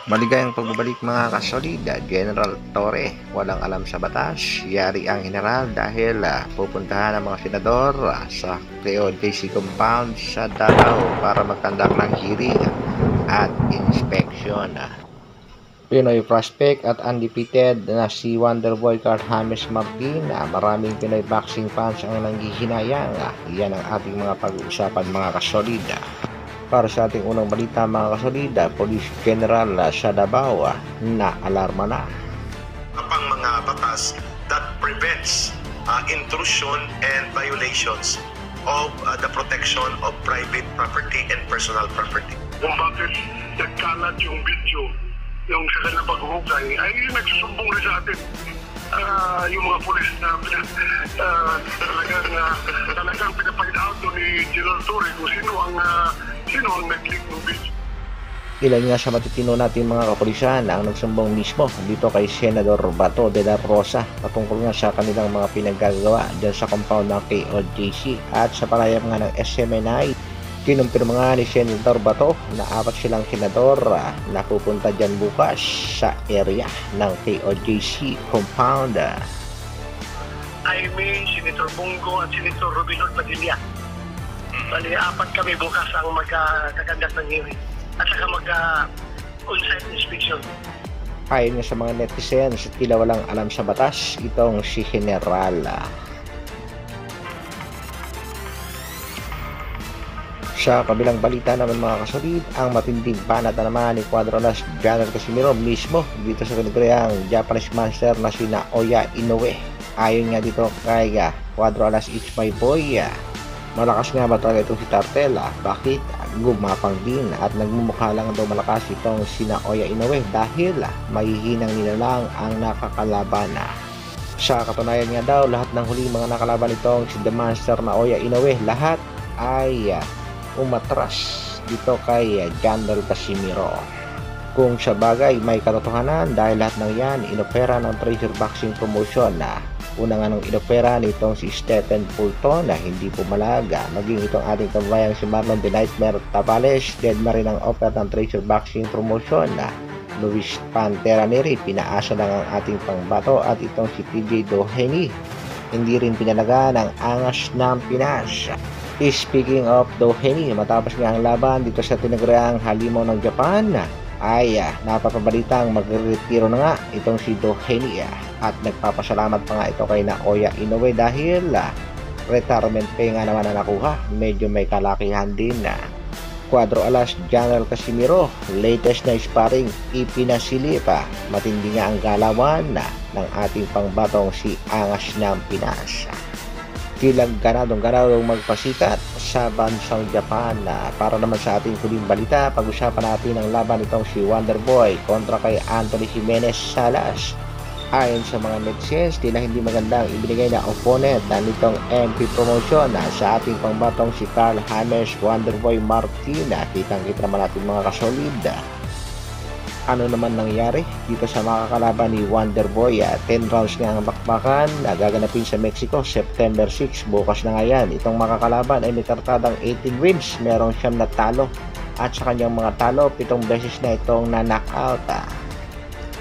Maligayang pagbabalik mga kasolida, General Torre, walang alam sa batas, yari ang general dahil pupuntahan ang mga senador sa KOJC compound sa Davao para magkandak ng hearing at inspection. Pinoy prospect at undefeated na si Wonderboy Carl James Martin, maraming Pinoy boxing fans ang nanghihinayang. Yan ang ating mga pag-uusapan mga kasolida. Para sa ating unang balita mga kasolida, Police General sa Davao na alarma na. Pang mga batas that prevents intrusion and violations of the protection of private property and personal property. Kung bakit nagkalat yung video, yung sa kanilang paghuhugay, ay nagsusumbong na sa atin. Yung mga pulis na talagang pinafind out ni General Torre kung sino ang nag-leak ng video. Ilan nga sa matitino natin mga kapulisan ang nagsumbong mismo dito kay Senador Bato de la Rosa patungkol nga sa kanilang mga pinaggagawa dyan sa compound ng KOJC at sa palayam nga ng SMNI. Kinumpirma nga ni Senator Bato na 4 silang senador na pupunta dyan bukas sa area ng KOJC compound. Jaime, Senator Bongo at Senator Robinor Padilla. Bali, 4 kami bukas ang magkakandak ng hearing at saka mag-on-site inspection. Ayon nga sa mga netizens, tila walang alam sa batas itong si General. Sa kabilang balita naman mga kasolid, ang matinding banat na naman ni Quadralas General Casimiro mismo dito sa kanilang Japanese master na si Naoya Inoue. Ayon nga dito kay Quadralas It's My Boy, malakas nga ba talaga itong si Tartela? Bakit? Gumapang din at nagmumukha lang daw malakas itong si Naoya Inoue dahil mahihinang nila lang ang nakakalaban. Sa katunayan nga daw, lahat ng huling mga nakalaban itong si The Master Naoya Inoue, lahat ay umatras dito kay General Casimiro. Kung sa bagay may katotohanan dahil lahat ng yan inopera ng Treasure Boxing Promotion na una nga nung inopera nitong si Stephen Fulton na hindi pumalaga, maging itong ating kabayang si Marlon The Nightmare Tavales, dead na rin ang offer ng Treasure Boxing Promotion na Luis Pantera Neri, pinaasa lang ang ating pangbato at itong si TJ Doheny hindi rin pinalaga ng angas ng Pinas. Speaking of Doheny, matapos nga ang laban dito sa tinaguriang halimaw ng Japan, ay napapabalitang magre-retiro na nga itong si Doheny at nagpapasalamat pa nga ito kay Naoya Inoue dahil retirement pay nga naman na nakuha, medyo may kalakihan din na. Cuadro alas General Casimiro, latest na sparring ipinasilip, matindi nga ang galawan ng ating pangbatong si Angas ng Pinas. Tilang ganadong magpasikat sa bansang Japan. Para naman sa ating huling balita, pag-usapan natin ang laban nitong si Wonderboy kontra kay Anthony Jimenez Salas. Ayon sa mga netizens, tila hindi magandang ibinigay na opponent nitong MP Promotion sa ating pangbatong si Carl James Wonderboy Martin. Kitang-kita naman natin mga kasolid. Ano naman nangyari dito sa makakalaban ni Wonderboy? 10 rounds nga ang bakbakan na gaganapin sa Mexico September 6. Bukas na nga yan. Itong makakalaban ay may kartadang 18 wins, merong siyam na talo at sa kanyang mga talo 7 beses na itong na-knockout.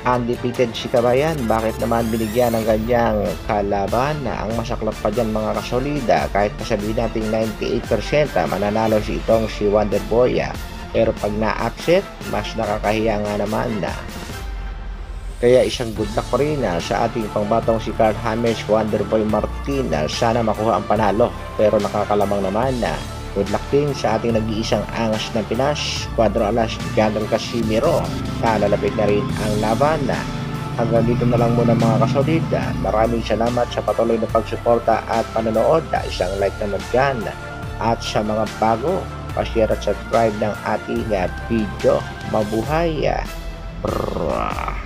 Undefeated si Kabayan, bakit naman binigyan ng ganyang kalaban? Ang masaklap pa dyan mga kasolida, kahit pasabihin natin 98% mananalo si itong si Wonderboy, pero pag na-upset, mas nakakahiya nga naman na. Kaya isang good luck pa rin sa ating pangbatong si Carl James Wonderboy Martin. Sana makuha ang panalo, pero nakakalamang naman na. Good luck din sa ating nag-iisang angas ng Pinas, Cuadro alas General Casimiro. Lalapit na rin ang laban. Hanggang dito na lang muna mga kasolid. Maraming salamat sa patuloy na pagsuporta at panonood. Isang like naman dyan. At sa mga bago, pa-share at subscribe ng ating video. Mabuhay! Brrrr.